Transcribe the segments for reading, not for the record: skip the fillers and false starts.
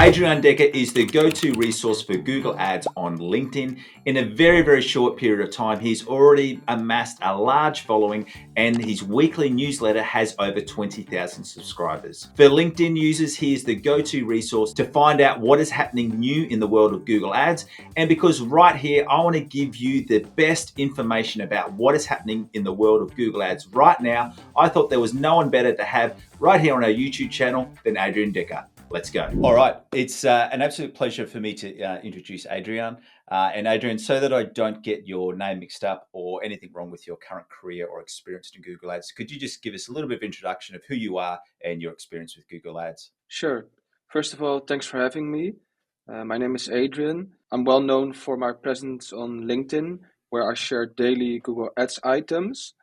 Adriaan Dekker is the go-to resource for Google Ads on LinkedIn. In a very, very short period of time, he's already amassed a large following and his weekly newsletter has over 20,000 subscribers. For LinkedIn users, he is the go-to resource to find out what is happening new in the world of Google Ads. And because right here, I want to give you the best information about what is happening in the world of Google Ads right now, I thought there was no one better to have right here on our YouTube channel than Adriaan Dekker. Let's go. All right, it's an absolute pleasure for me to introduce Adriaan. And Adriaan, so that I don't get your name mixed up or anything wrong with your current career or experience in Google Ads, could you just give us a little bit of introduction of who you are and your experience with Google Ads? Sure. First of all, thanks for having me. My name is Adriaan. I'm well known for my presence on LinkedIn, where I share daily Google Ads items.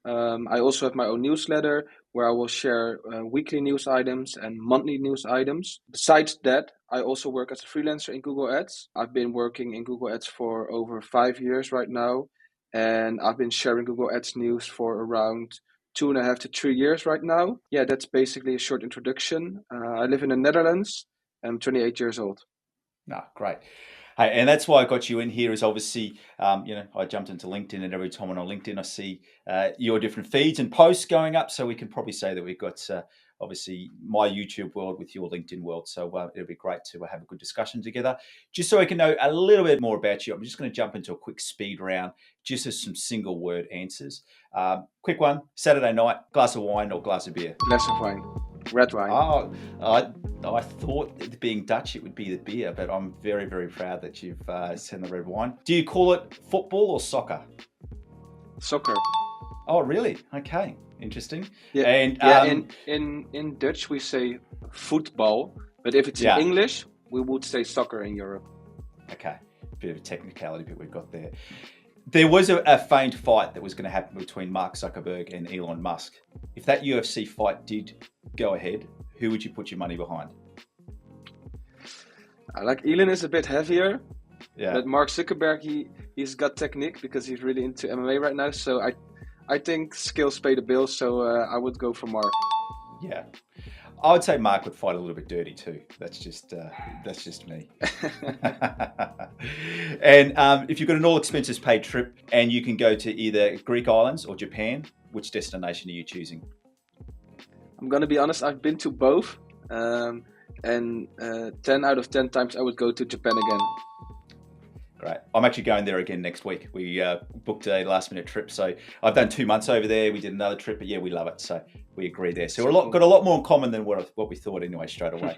I also have my own newsletter where I will share weekly news items and monthly news items. Besides that, I also work as a freelancer in Google Ads. I've been working in Google Ads for over 5 years right now, and I've been sharing Google Ads news for around 2.5 to 3 years right now. Yeah, that's basically a short introduction. I live in the Netherlands. I'm 28 years old. No, great. Hey, and that's why I got you in here is obviously, I jumped into LinkedIn and every time I'm on LinkedIn, I see your different feeds and posts going up. So we can probably say that we've got obviously my YouTube world with your LinkedIn world. So it'll be great to have a good discussion together. Just so I can know a little bit more about you, I'm just going to jump into a quick speed round, just as some single word answers. Quick one, Saturday night, glass of wine or glass of beer? Glass of wine. Red wine. Oh, I thought being Dutch it would be the beer, but I'm very, very proud that you've sent the red wine. Do you call it football or soccer? Soccer. Oh, really? Okay, interesting. Yeah, and in Dutch we say football, but if it's in English, we would say soccer in Europe. Okay, bit of a technicality bit we've got there. There was a famed fight that was going to happen between Mark Zuckerberg and Elon Musk. If that UFC fight did go ahead, who would you put your money behind? I like Elon is a bit heavier, yeah. But Mark Zuckerberg, he's got technique because he's really into MMA right now. So I think skills pay the bills. So I would go for Mark. Yeah. I would say Mark would fight a little bit dirty too. That's just me. And if you've got an all expenses paid trip and you can go to either Greek islands or Japan, which destination are you choosing? I'm going to be honest, I've been to both. And 10 out of 10 times I would go to Japan again. Great. I'm actually going there again next week. We booked a last minute trip. So I've done 2 months over there. We did another trip, but yeah, we love it. So we agree there. So we're got a lot more in common than what we thought anyway, straight away.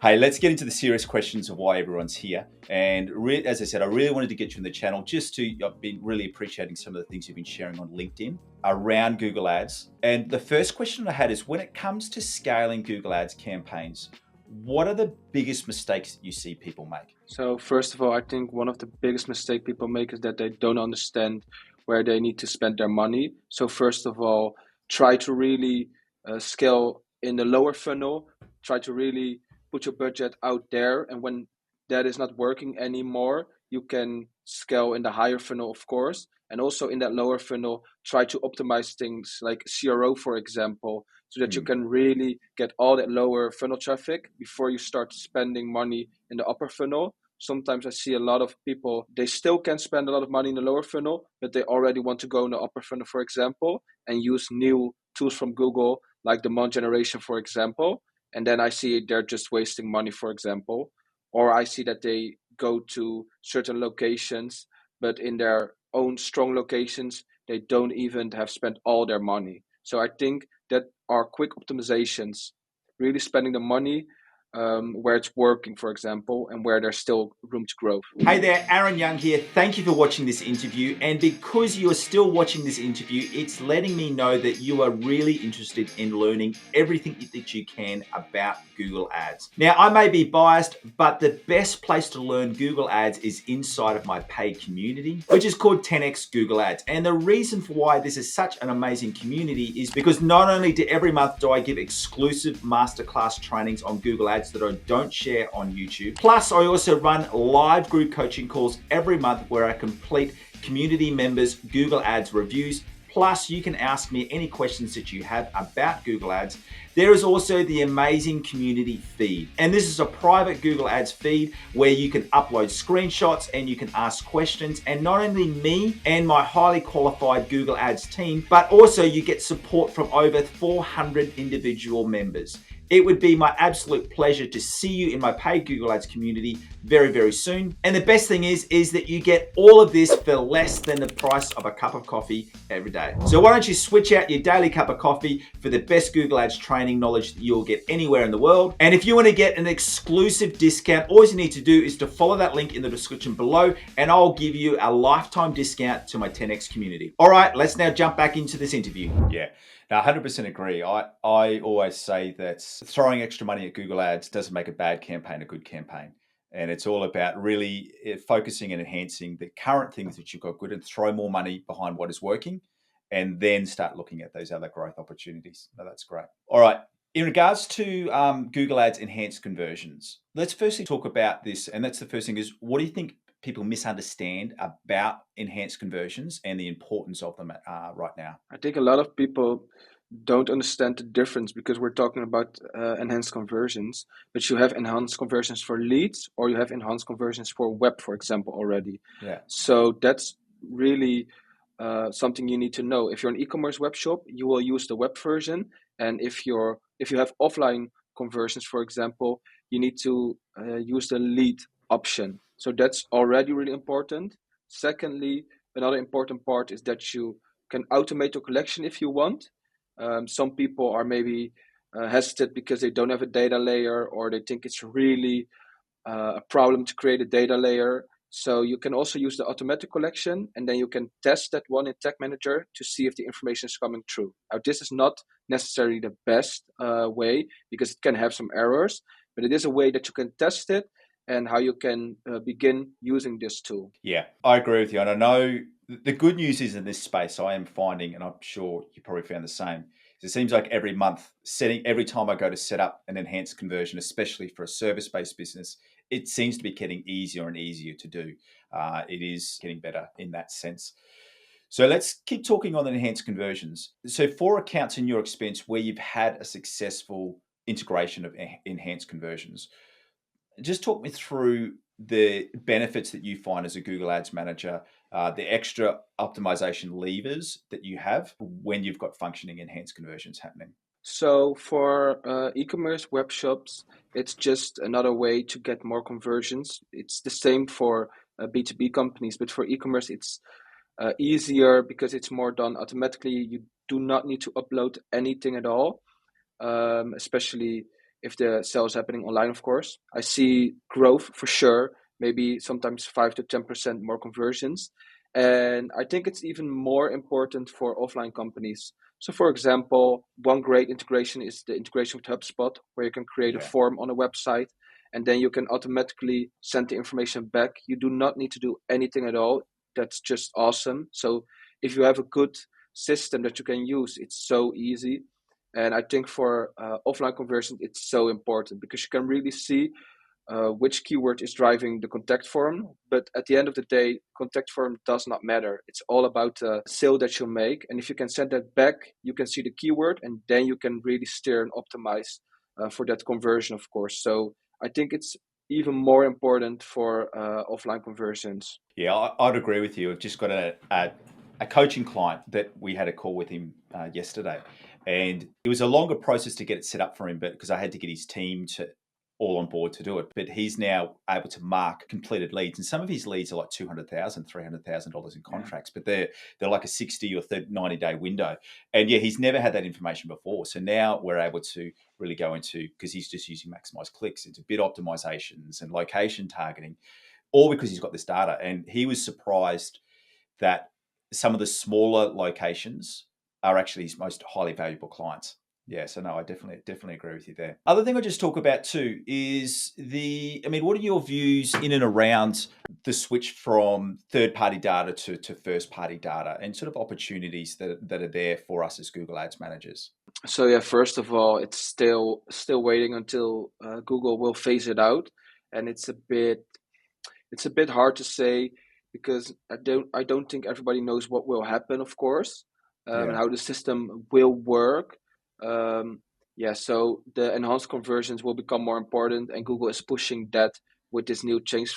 Hey, let's get into the serious questions of why everyone's here. And as I said, I really wanted to get you on the channel I've been really appreciating some of the things you've been sharing on LinkedIn around Google Ads. And the first question I had is when it comes to scaling Google Ads campaigns, what are the biggest mistakes that you see people make? So first of all, I think one of the biggest mistakes people make is that they don't understand where they need to spend their money. So first of all, try to really scale in the lower funnel. Try to really put your budget out there. And when that is not working anymore, you can scale in the higher funnel, of course. And also in that lower funnel, try to optimize things like CRO, for example, so that you can really get all that lower funnel traffic before you start spending money in the upper funnel. Sometimes I see a lot of people, they still can spend a lot of money in the lower funnel, but they already want to go in the upper funnel, for example, and use new tools from Google, like demand generation, for example. And then I see they're just wasting money, for example. Or I see that they go to certain locations, but in their own strong locations, they don't even have spent all their money. So I think that are quick optimizations, really spending the money where it's working, for example, and where there's still room to grow. Hey there, Aaron Young here. Thank you for watching this interview. And because you are still watching this interview, it's letting me know that you are really interested in learning everything that you can about Google Ads. Now, I may be biased, but the best place to learn Google Ads is inside of my paid community, which is called 10x Google Ads. And the reason for why this is such an amazing community is because not only every month do I give exclusive masterclass trainings on Google Ads that I don't share on YouTube. Plus, I also run live group coaching calls every month where I complete community members' Google Ads reviews Plus, you can ask me any questions that you have about Google Ads. There is also the amazing community feed. And this is a private Google Ads feed where you can upload screenshots and you can ask questions. And not only me and my highly qualified Google Ads team, but also you get support from over 400 individual members. It would be my absolute pleasure to see you in my paid Google Ads community very, very soon. And the best thing is that you get all of this for less than the price of a cup of coffee every day. So why don't you switch out your daily cup of coffee for the best Google Ads training knowledge that you'll get anywhere in the world. And if you want to get an exclusive discount, all you need to do is to follow that link in the description below, and I'll give you a lifetime discount to my 10X community. All right, let's now jump back into this interview. Yeah. Now, 100% agree. I always say that throwing extra money at Google Ads doesn't make a bad campaign a good campaign. And it's all about really focusing and enhancing the current things that you've got good and throw more money behind what is working and then start looking at those other growth opportunities. No, that's great. All right. In regards to Google Ads enhanced conversions, let's firstly talk about this. And that's the first thing is, what do you think people misunderstand about enhanced conversions and the importance of them right now? I think a lot of people don't understand the difference because we're talking about enhanced conversions, but you have enhanced conversions for leads or you have enhanced conversions for web, for example, already. Yeah. So that's really something you need to know. If you're an e-commerce web shop, you will use the web version, and if you have offline conversions, for example, you need to use the lead option. So that's already really important. Secondly, another important part is that you can automate your collection if you want. Some people are maybe hesitant because they don't have a data layer or they think it's really a problem to create a data layer. So you can also use the automatic collection, and then you can test that one in Tag Manager to see if the information is coming through. Now, this is not necessarily the best way because it can have some errors, but it is a way that you can test it and how you can begin using this tool. Yeah, I agree with you. And I know the good news is in this space, I am finding, and I'm sure you probably found the same, it seems like every month, every time I go to set up an enhanced conversion, especially for a service-based business, it seems to be getting easier and easier to do. It is getting better in that sense. So let's keep talking on the enhanced conversions. So for accounts in your experience where you've had a successful integration of enhanced conversions, just talk me through the benefits that you find as a Google Ads manager, the extra optimization levers that you have when you've got functioning enhanced conversions happening. So for e-commerce web shops, it's just another way to get more conversions. It's the same for B2B companies, but for e-commerce, it's easier because it's more done automatically. You do not need to upload anything at all, especially if the sale is happening online, of course. I see growth for sure, maybe sometimes 5 to 10% more conversions. And I think it's even more important for offline companies. So, for example, one great integration is the integration with HubSpot, where you can create a form on a website and then you can automatically send the information back. You do not need to do anything at all. That's just awesome. So, if you have a good system that you can use, it's so easy. And I think for offline conversion, it's so important because you can really see which keyword is driving the contact form. But at the end of the day, contact form does not matter. It's all about the sale that you make. And if you can send that back, you can see the keyword and then you can really steer and optimize for that conversion, of course. So I think it's even more important for offline conversions. Yeah, I'd agree with you. I've just got a coaching client that we had a call with him yesterday. And it was a longer process to get it set up for him, but because I had to get his team to all on board to do it. But he's now able to mark completed leads. And some of his leads are like $200,000, $300,000 in contracts, but they're like a 60 or 90-day window. And yeah, he's never had that information before. So now we're able to really go into, because he's just using maximize clicks, into bid optimizations and location targeting, all because he's got this data. And he was surprised that some of the smaller locations are actually his most highly valuable clients. Yeah, so no, I definitely agree with you there. Other thing I just talk about too is what are your views in and around the switch from third-party data to first-party data and sort of opportunities that are there for us as Google Ads managers? So yeah, first of all, it's still waiting until Google will phase it out, and it's a bit hard to say because I don't think everybody knows what will happen, of course. and Yeah. how the system will work. Um, yeah, so the enhanced conversions will become more important, and Google is pushing that with this new change.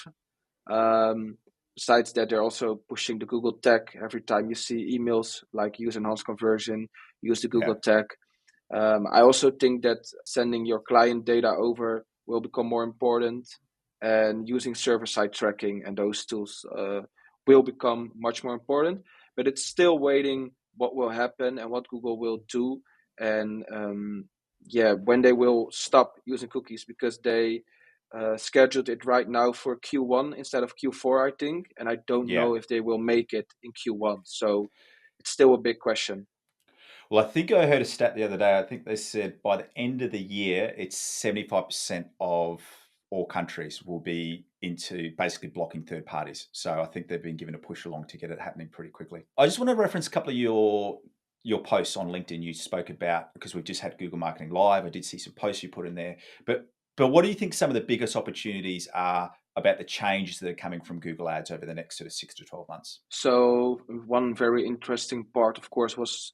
Besides that, they're also pushing the Google tag. Every time you see emails like use enhanced conversion, use the Yeah. Google tag. I also think that sending your client data over will become more important, and using server-side tracking and those tools will become much more important. But it's still waiting what will happen and what Google will do, and yeah, when they will stop using cookies, because they scheduled it right now for Q1 instead of Q4, I think, and I don't Yeah. know if they will make it in Q1. So it's still a big question. Well, I think I heard a stat the other day. I think they said by the end of the year, it's 75% of all countries will be into basically blocking third parties. So I think they've been given a push along to get it happening pretty quickly. I just want to reference a couple of your posts on LinkedIn you spoke about, because we've just had Google Marketing Live. I did see some posts you put in there. But what do you think some of the biggest opportunities are about the changes that are coming from Google Ads over the next sort of 6 to 12 months? So one very interesting part, of course, was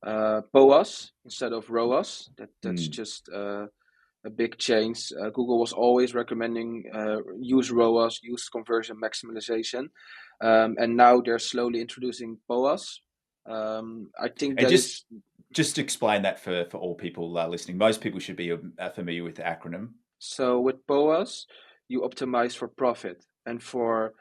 POAS instead of ROAS. That's Mm. just a big change. Google was always recommending use ROAS, use conversion maximization, and now they're slowly introducing POAS. I think And that is just explain that for all people listening. Most people should be familiar with the acronym. so with POAS, you optimize for profit, and for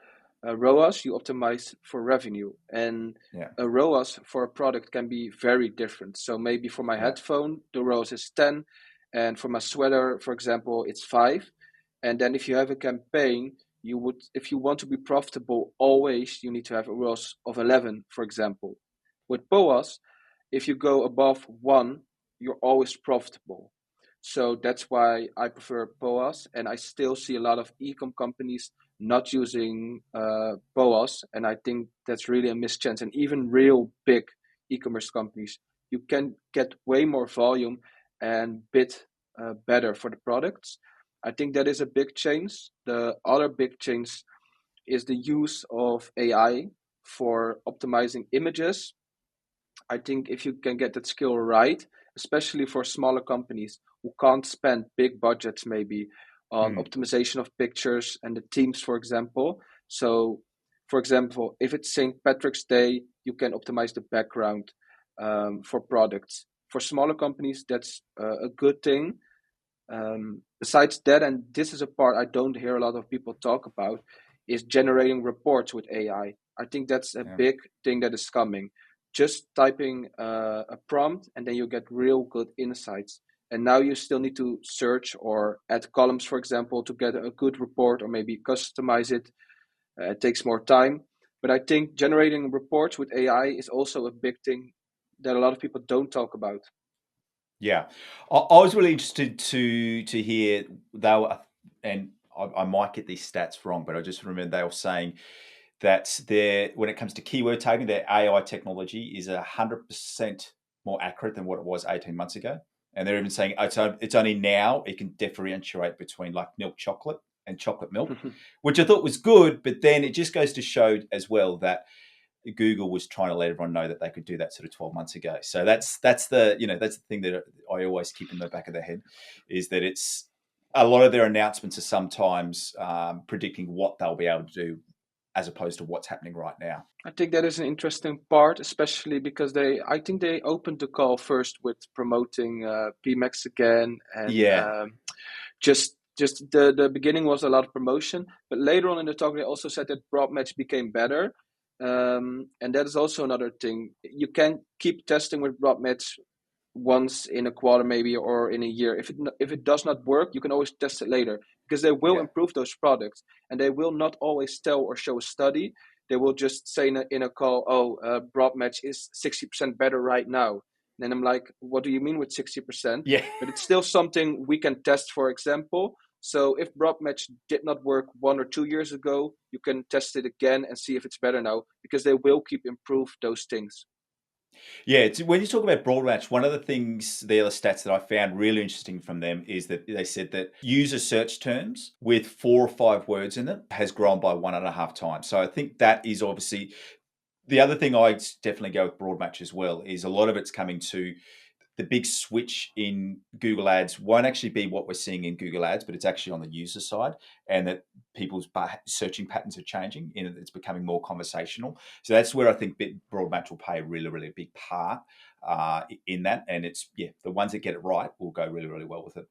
ROAS, you optimize for revenue. And Yeah, a ROAS for a product can be very different. So maybe for my yeah, headphone, the ROAS is 10, and for my sweater, for example, it's 5. And then if you have a campaign, if you want to be profitable always, you need to have a ROAS of 11, for example. With POAS, if you go above 1, you're always profitable. So that's why I prefer POAS, and I still see a lot of e-com companies not using POAS, and I think that's really a mischance. And even real big e-commerce companies, you can get way more volume and bid better for the products. I think that is a big change. The other big change is the use of AI for optimizing images. I think if you can get that skill right, especially for smaller companies who can't spend big budgets maybe on mm, optimization of pictures and the themes, for example. So, for example, if it's St. Patrick's Day, you can optimize the background for products. For smaller companies, that's a good thing. Besides that, and this is a part I don't hear a lot of people talk about, is generating reports with AI. I think that's a yeah. big thing that is coming. Just typing a prompt, and then you get real good insights. And now you still need to search or add columns, for example, to get a good report, or maybe customize it. It takes more time. But I think generating reports with AI is also a big thing that a lot of people don't talk about. Yeah, I was really interested to hear they were, and I might get these stats wrong, but I just remember they were saying that their when it comes to keyword tagging, their AI technology is 100% more accurate than what it was 18 months ago. And they're even saying it's only now it can differentiate between like milk chocolate and chocolate milk, which I thought was good. But then it just goes to show as well that Google was trying to let everyone know that they could do that sort of 12 months ago. So that's the that's the thing that I always keep in the back of the head, is that it's a lot of their announcements are sometimes predicting what they'll be able to do as opposed to what's happening right now. I think that is an interesting part, especially because I think they opened the call first with promoting PMax again, and Yeah, just the beginning was a lot of promotion, but later on in the talk they also said that broad match became better, and that is also another thing. You can keep testing with broad match once in a quarter maybe, or in a year. If it does not work, you can always test it later, because they will yeah, improve those products, and they will not always tell or show a study. They will just say in a call, oh, broad match is 60% better right now. And then I'm like, what do you mean with 60%? yeah. But it's still something we can test, for example. So if broad match did not work 1 or 2 years ago, you can test it again and see if it's better now, because they will keep improve those things. Yeah, when you talk about broad match, one of the things, the other stats that I found really interesting from them is that they said that user search terms with 4 or 5 words in them has grown by 1.5 times. So I think that is obviously The other thing I definitely go with Broadmatch as well is a lot of it's coming to the big switch in Google Ads won't actually be what we're seeing in Google Ads, but it's actually on the user side, and that people's searching patterns are changing. And it's becoming more conversational. So that's where I think Broadmatch will play a really, really big part in that. And it's the ones that get it right will go really, really well with it.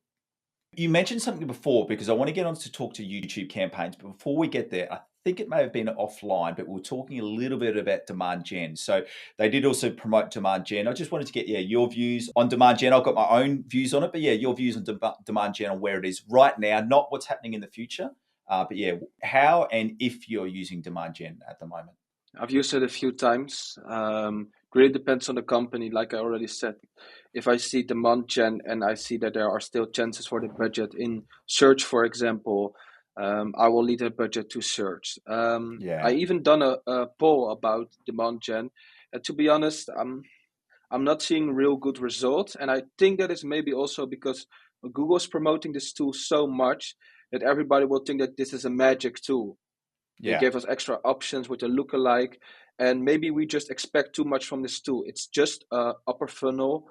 You mentioned something before because I want to get on to talk to YouTube campaigns, but before we get there, I think it may have been offline, but we were talking a little bit about demand gen. So they did also promote demand gen. I just wanted to get your views on demand gen. I've got my own views on it, but your views on demand gen on where it is right now, not what's happening in the future, but how and if you're using demand gen at the moment. I've used it a few times. Really depends on the company, like I already said. If I see demand gen and I see that there are still chances for the budget in search, for example, I will lead a budget to search. I Yeah, even done a poll about demand gen. And to be honest, I'm not seeing real good results. And I think that is maybe also because Google's promoting this tool so much that everybody will think that this is a magic tool. They yeah. gave us extra options with a lookalike, and maybe we just expect too much from this tool. It's just a upper funnel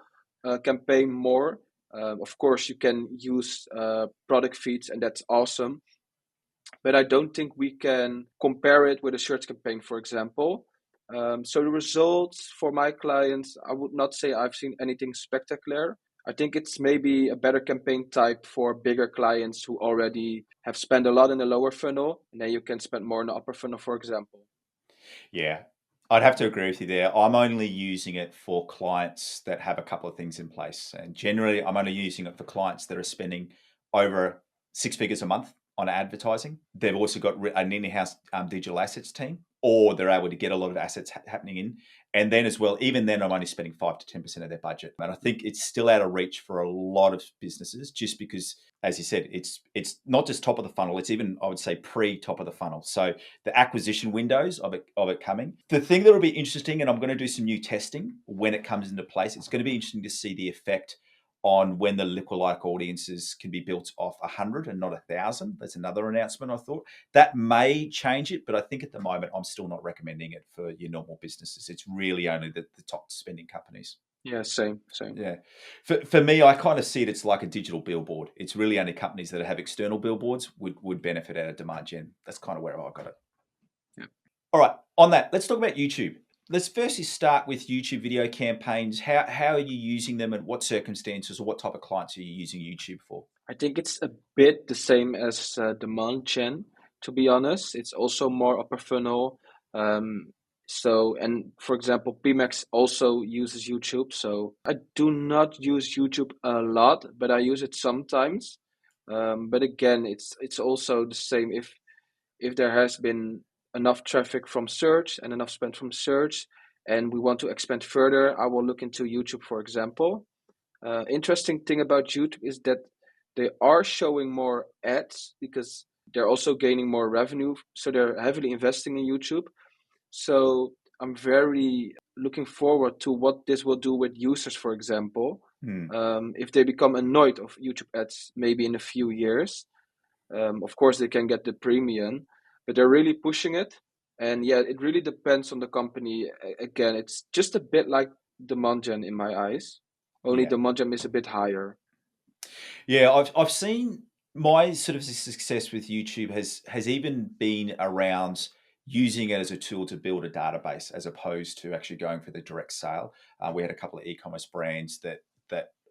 campaign more. Of course, you can use product feeds, and that's awesome. But I don't think we can compare it with a search campaign, for example. So the results for my clients, I would not say I've seen anything spectacular. I think it's maybe a better campaign type for bigger clients who already have spent a lot in the lower funnel, and then you can spend more in the upper funnel, for example. Yeah, I'd have to agree with you there. I'm only using it for clients that have a couple of things in place. And generally, I'm only using it for clients that are spending over 6 figures a month on advertising. They've also got an in-house digital assets team, or they're able to get a lot of assets happening in. And then as well, even then, I'm only spending 5 to 10% of their budget. And I think it's still out of reach for a lot of businesses just because, as you said, it's not just top of the funnel, it's even, I would say, pre-top of the funnel. So the acquisition windows of it coming. The thing that will be interesting, and I'm going to do some new testing when it comes into place, it's going to be interesting to see the effect on when the lookalike audiences can be built off 100 and not 1,000. That's another announcement I thought. That may change it, but I think at the moment I'm still not recommending it for your normal businesses. It's really only the top spending companies. Yeah, same, same. Yeah. For me, I kind of see it, it's like a digital billboard. It's really only companies that have external billboards would benefit out of demand gen. That's kind of where I got it. Yeah. All right, on that, let's talk about YouTube. Let's firstly start with YouTube video campaigns. How are you using them, and what circumstances or what type of clients are you using YouTube for? I think it's a bit the same as demand gen, to be honest. It's also more upper funnel. Um, and for example, PMax also uses YouTube. So I do not use YouTube a lot, but I use it sometimes. But again, it's also the same. If there has been enough traffic from search and enough spent from search, and we want to expand further, I will look into YouTube, for example. Interesting thing about YouTube is that they are showing more ads because they're also gaining more revenue. So they're heavily investing in YouTube. So I'm very looking forward to what this will do with users, for example. Hmm. If they become annoyed of YouTube ads, maybe in a few years, of course they can get the premium, but they're really pushing it. And yeah, it really depends on the company. Again, it's just a bit like demand gen in my eyes. Only Yeah. demand gen is a bit higher. Yeah, I've seen my sort of success with YouTube has even been around using it as a tool to build a database as opposed to actually going for the direct sale. We had a couple of e-commerce brands that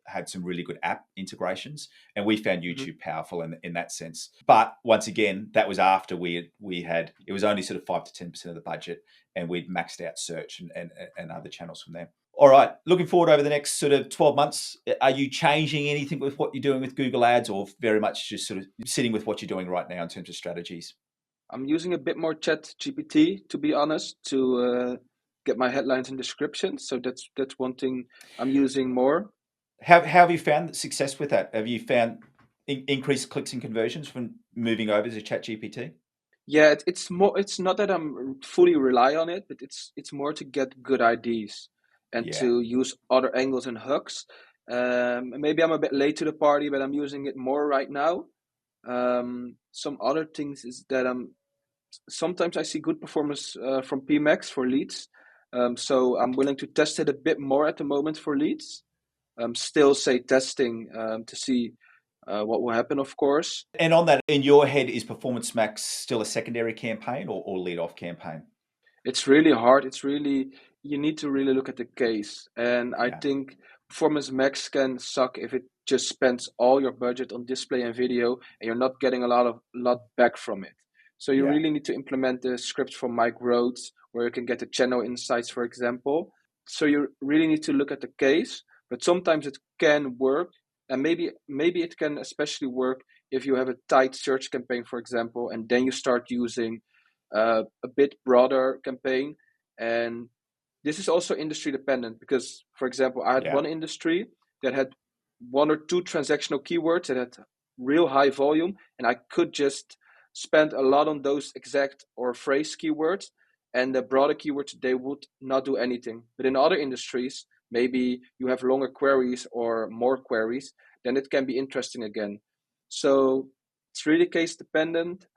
had some really good app integrations, and we found Mhm. YouTube powerful in that sense. But once again, that was after we had it was only sort of 5 to 10% of the budget, and we'd maxed out search and other channels from there. All right. Looking forward over the next sort of 12 months, are you changing anything with what you're doing with Google Ads, or very much just sort of sitting with what you're doing right now in terms of strategies? I'm using a bit more Chat GPT, to be honest, to get my headlines and descriptions. So that's one thing I'm using more. How have you found success with that? Have you found increased clicks and conversions from moving over to ChatGPT? Yeah, it's more. It's not that I'm fully rely on it, but it's more to get good ideas and Yeah. to use other angles and hooks. Maybe I'm a bit late to the party, but I'm using it more right now. Some other things is that sometimes I see good performance from PMax for leads. So I'm willing to test it a bit more at the moment for leads. Still say testing to see what will happen, of course. And on that, in your head, is Performance Max still a secondary campaign or lead off campaign? It's really hard. It's really, you need to really look at the case. And I Yeah. think Performance Max can suck if it just spends all your budget on display and video and you're not getting a lot back from it. So you Yeah. really need to implement the script from Mike Rhodes where you can get the channel insights, for example. So you really need to look at the case, but sometimes it can work. And maybe it can especially work if you have a tight search campaign, for example, and then you start using a bit broader campaign. And this is also industry dependent because, for example, I had Yeah. one industry that had one or two transactional keywords that had real high volume, and I could just spend a lot on those exact or phrase keywords, and the broader keywords they would not do anything. But in other industries, maybe you have longer queries or more queries, then it can be interesting again. So it's really case dependent.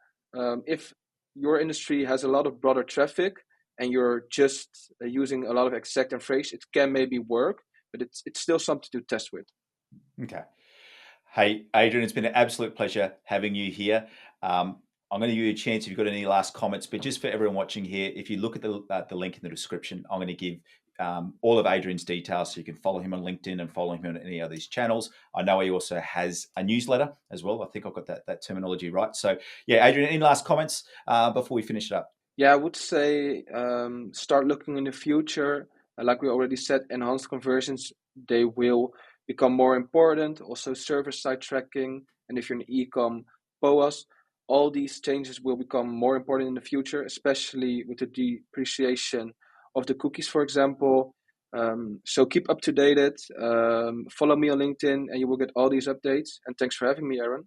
If your industry has a lot of broader traffic and you're just using a lot of exact and phrase, it can maybe work, but it's still something to test with. Okay. Hey, Adriaan, it's been an absolute pleasure having you here. I'm going to give you a chance if you've got any last comments, but just for everyone watching here, if you look at the link in the description, I'm going to give all of Adriaan's details so you can follow him on LinkedIn and follow him on any of these channels. I know he also has a newsletter as well. I think I've got that terminology right. So yeah, Adriaan, any last comments before we finish it up? Yeah, I would say start looking in the future. Like we already said, enhanced conversions, they will become more important. Also, server-side tracking, and if you're in e-com, POAS, all these changes will become more important in the future, especially with the depreciation of the cookies, for example. So keep up to date. Follow me on LinkedIn, and you will get all these updates. And thanks for having me, Aaron.